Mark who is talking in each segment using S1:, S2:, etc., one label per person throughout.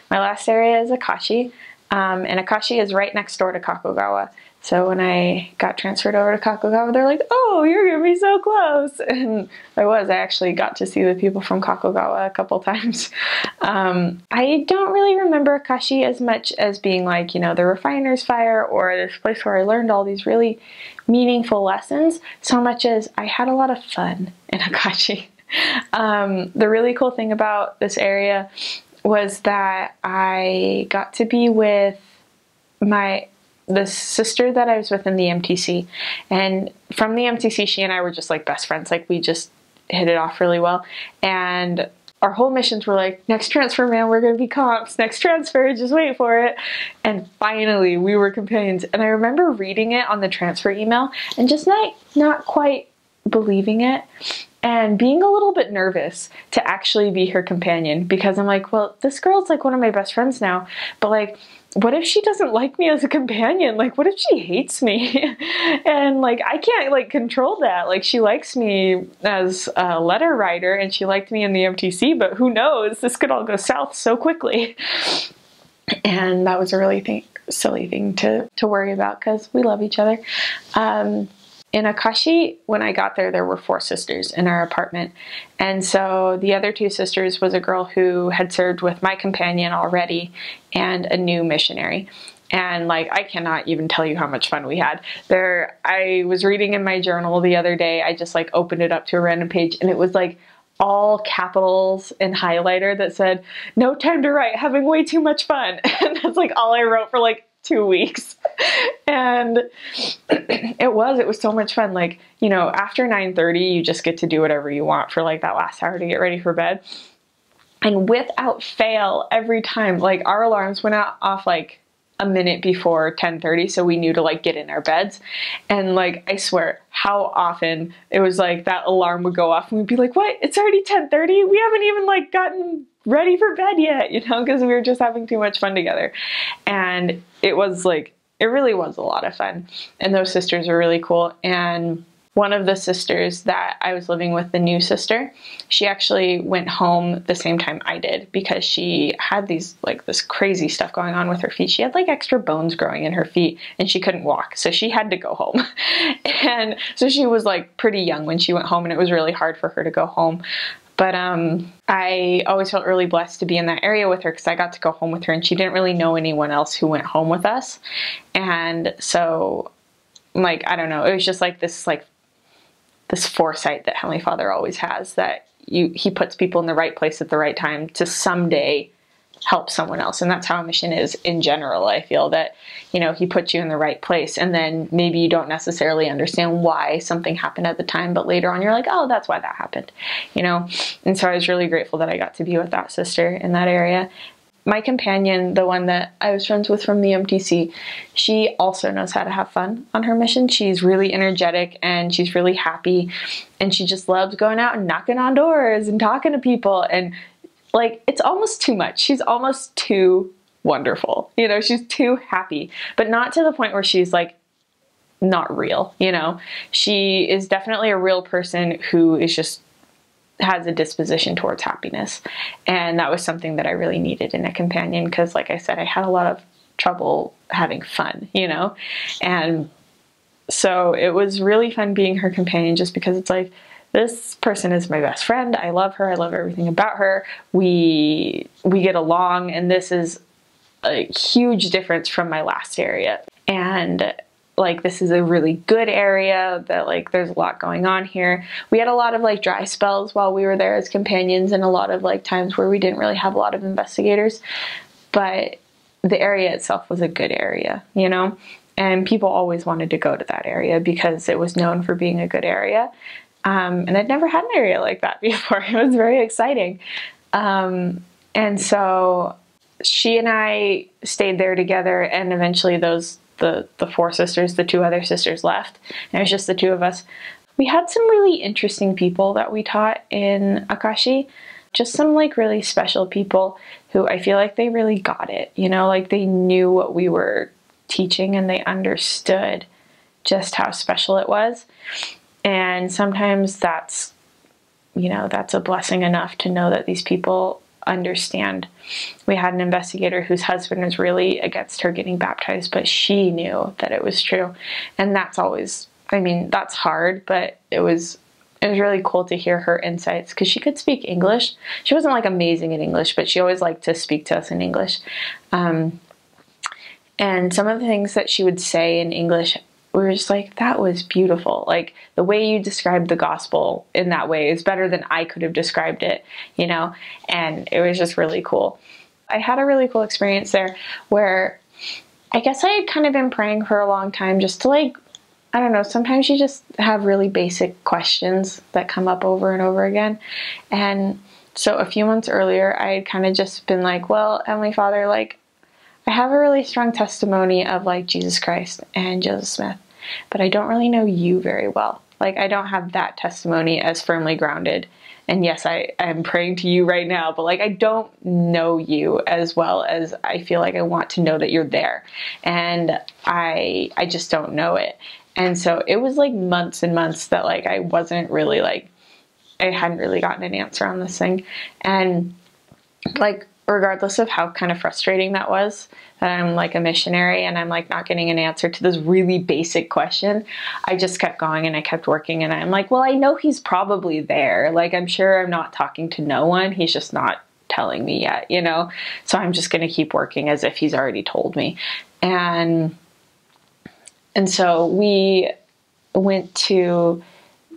S1: My last area is Akashi, and Akashi is right next door to Kakogawa. So when I got transferred over to Kakogawa, they're like, oh, you're going to be so close. And I actually got to see the people from Kakogawa a couple times. I don't really remember Akashi as much as being like, you know, the Refiner's Fire or this place where I learned all these really meaningful lessons, so much as I had a lot of fun in Akashi. The really cool thing about this area was that I got to be with the sister that I was with in the MTC, and from the MTC she and I were just like best friends. Like we just hit it off really well, and our whole missions were like, next transfer, man, we're gonna be comps, next transfer, just wait for it. And finally we were companions, and I remember reading it on the transfer email and just not quite believing it and being a little bit nervous to actually be her companion, because I'm like, well, this girl's like one of my best friends now, but like, what if she doesn't like me as a companion? Like, what if she hates me? And like, I can't like control that. Like, she likes me as a letter writer and she liked me in the MTC, but who knows? This could all go south so quickly. And that was a really silly thing to worry about, because we love each other. In Akashi, when I got there were 4 sisters in our apartment. And so the other 2 sisters was a girl who had served with my companion already and a new missionary. And like, I cannot even tell you how much fun we had there. I was reading in my journal the other day, I just like opened it up to a random page, and it was like all capitals and highlighter that said, no time to write, having way too much fun. And that's like all I wrote for like 2 weeks. And it was so much fun. Like, you know, after 9:30, you just get to do whatever you want for like that last hour to get ready for bed. And without fail, every time, like our alarms went off like a minute before 10:30, so we knew to like get in our beds. And like, I swear, how often it was like that alarm would go off and we'd be like, what? It's already 10:30? We haven't even like gotten ready for bed yet, you know, because we were just having too much fun together. And it was like, it really was a lot of fun. And those sisters are really cool. And one of the sisters that I was living with, the new sister, she actually went home the same time I did, because she had this crazy stuff going on with her feet. She had like extra bones growing in her feet and she couldn't walk. So she had to go home. And so she was like pretty young when she went home, and it was really hard for her to go home. But I always felt really blessed to be in that area with her, because I got to go home with her, and she didn't really know anyone else who went home with us. And so, like, I don't know, it was just like this foresight that Heavenly Father always has, that he puts people in the right place at the right time to someday help someone else. And that's how a mission is in general. I feel that, you know, he puts you in the right place, and then maybe you don't necessarily understand why something happened at the time, but later on you're like, oh, that's why that happened, you know? And so I was really grateful that I got to be with that sister in that area. My companion, the one that I was friends with from the MTC, she also knows how to have fun on her mission. She's really energetic and she's really happy, and she just loves going out and knocking on doors and talking to people. And like, it's almost too much. She's almost too wonderful. You know, she's too happy, but not to the point where she's like not real, you know? She is definitely a real person who is just has a disposition towards happiness. And that was something that I really needed in a companion, because like I said, I had a lot of trouble having fun, you know? And so it was really fun being her companion, just because it's like, this person is my best friend. I love her. I love everything about her. We get along, and this is a huge difference from my last area. And like, this is a really good area that like, there's a lot going on here. We had a lot of like dry spells while we were there as companions, and a lot of like times where we didn't really have a lot of investigators, but the area itself was a good area, you know? And people always wanted to go to that area because it was known for being a good area. And I'd never had an area like that before. It was very exciting. And so she and I stayed there together, and eventually the 4 sisters, the 2 other sisters left, and it was just the 2 of us. We had some really interesting people that we taught in Akashi, just some like really special people who I feel like they really got it, you know, like they knew what we were teaching and they understood just how special it was. And sometimes that's, you know, that's a blessing enough to know that these people understand. We had an investigator whose husband was really against her getting baptized, but she knew that it was true. And that's always, I mean, that's hard, but it was really cool to hear her insights because she could speak English. She wasn't like amazing in English, but she always liked to speak to us in English. And some of the things that she would say in English, we were just like, that was beautiful. Like, the way you described the gospel in that way is better than I could have described it, you know? And it was just really cool. I had a really cool experience there where I guess I had kind of been praying for a long time just to, like, I don't know, sometimes you just have really basic questions that come up over and over again. And so a few months earlier, I had kind of just been like, well, Heavenly Father, like, I have a really strong testimony of like Jesus Christ and Joseph Smith, but I don't really know you very well. Like, I don't have that testimony as firmly grounded. And yes, I am praying to you right now, but like, I don't know you as well as I feel like I want to know that you're there. And I just don't know it. And so it was like months and months that like, I wasn't really like, I hadn't really gotten an answer on this thing. And like, regardless of how kind of frustrating that was, that I'm like a missionary and I'm like not getting an answer to this really basic question, I just kept going and I kept working, and I'm like, well, I know he's probably there. Like, I'm sure I'm not talking to no one. He's just not telling me yet, you know? So I'm just going to keep working as if he's already told me. And so we went to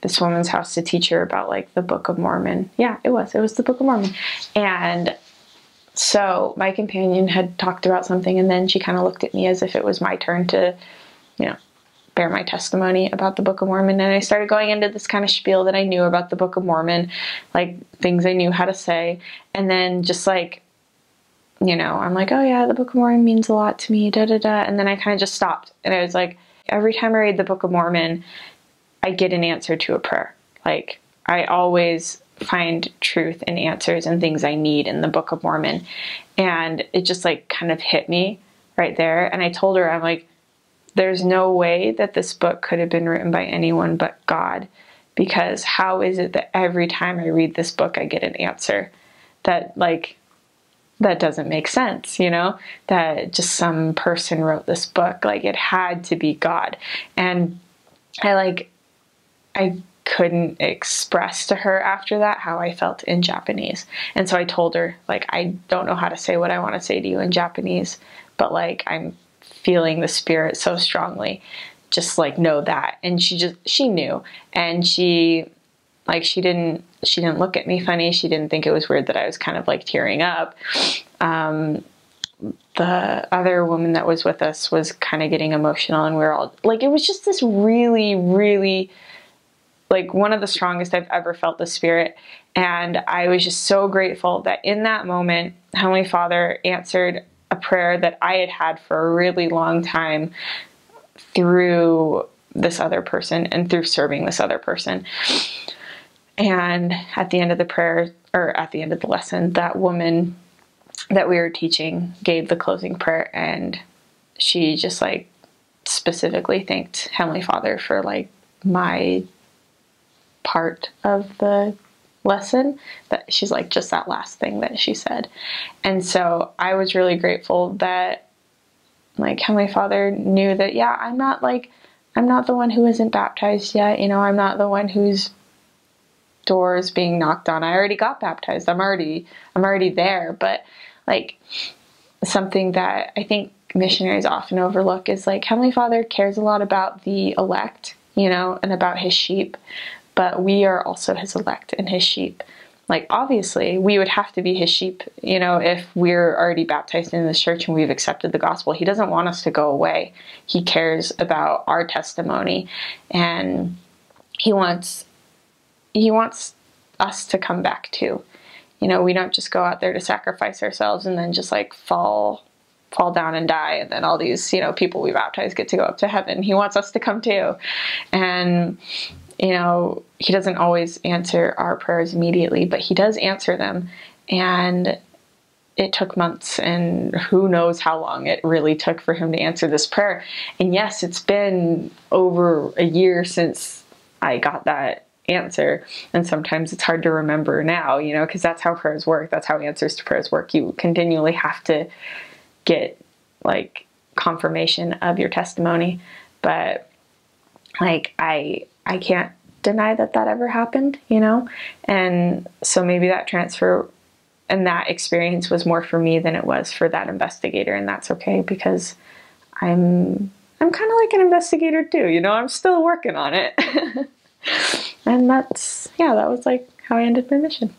S1: this woman's house to teach her about like the Book of Mormon. Yeah, it was the Book of Mormon. And so my companion had talked about something, and then she kind of looked at me as if it was my turn to, you know, bear my testimony about the Book of Mormon. And I started going into this kind of spiel that I knew about the Book of Mormon, like things I knew how to say. And then just like, you know, I'm like, oh yeah, the Book of Mormon means a lot to me, da da da. And then I kind of just stopped. And I was like, every time I read the Book of Mormon, I get an answer to a prayer. Like, I always find truth and answers and things I need in the Book of Mormon. And it just like kind of hit me right there. And I told her, I'm like, there's no way that this book could have been written by anyone but God, because how is it that every time I read this book, I get an answer that like, that doesn't make sense, you know, that just some person wrote this book. Like, it had to be God. And I couldn't express to her after that how I felt in Japanese. And so I told her, like, I don't know how to say what I want to say to you in Japanese, but like, I'm feeling the Spirit so strongly. Just like, know that. And she knew. And she didn't look at me funny. She didn't think it was weird that I was kind of like tearing up. The other woman that was with us was kind of getting emotional, and we were all like, it was just this really, really, like, one of the strongest I've ever felt the Spirit. And I was just so grateful that in that moment, Heavenly Father answered a prayer that I had had for a really long time through this other person and through serving this other person. And at the end of the prayer, or at the end of the lesson, that woman that we were teaching gave the closing prayer, and she just like specifically thanked Heavenly Father for like my part of the lesson. That she's like, just that last thing that she said. And so I was really grateful that like Heavenly Father knew that, yeah, I'm not the one who isn't baptized yet, you know, I'm not the one whose door is being knocked on. I already got baptized. I'm already there. But like, something that I think missionaries often overlook is like, Heavenly Father cares a lot about the elect, you know, and about his sheep, but we are also his elect and his sheep. Like, obviously we would have to be his sheep, you know, if we're already baptized in this church and we've accepted the gospel. He doesn't want us to go away. He cares about our testimony, and he wants us to come back too. You know, we don't just go out there to sacrifice ourselves and then just like fall down and die, and then all these, you know, people we baptize get to go up to heaven. He wants us to come too. And, you know, he doesn't always answer our prayers immediately, but he does answer them. And it took months, and who knows how long it really took for him to answer this prayer. And yes, it's been over a year since I got that answer. And sometimes it's hard to remember now, you know, because that's how prayers work. That's how answers to prayers work. You continually have to get like confirmation of your testimony. But like, I can't deny that that ever happened, you know? And so maybe that transfer and that experience was more for me than it was for that investigator. And that's okay, because I'm kind of like an investigator too, you know? I'm still working on it. And that's, yeah, that was like how I ended my mission.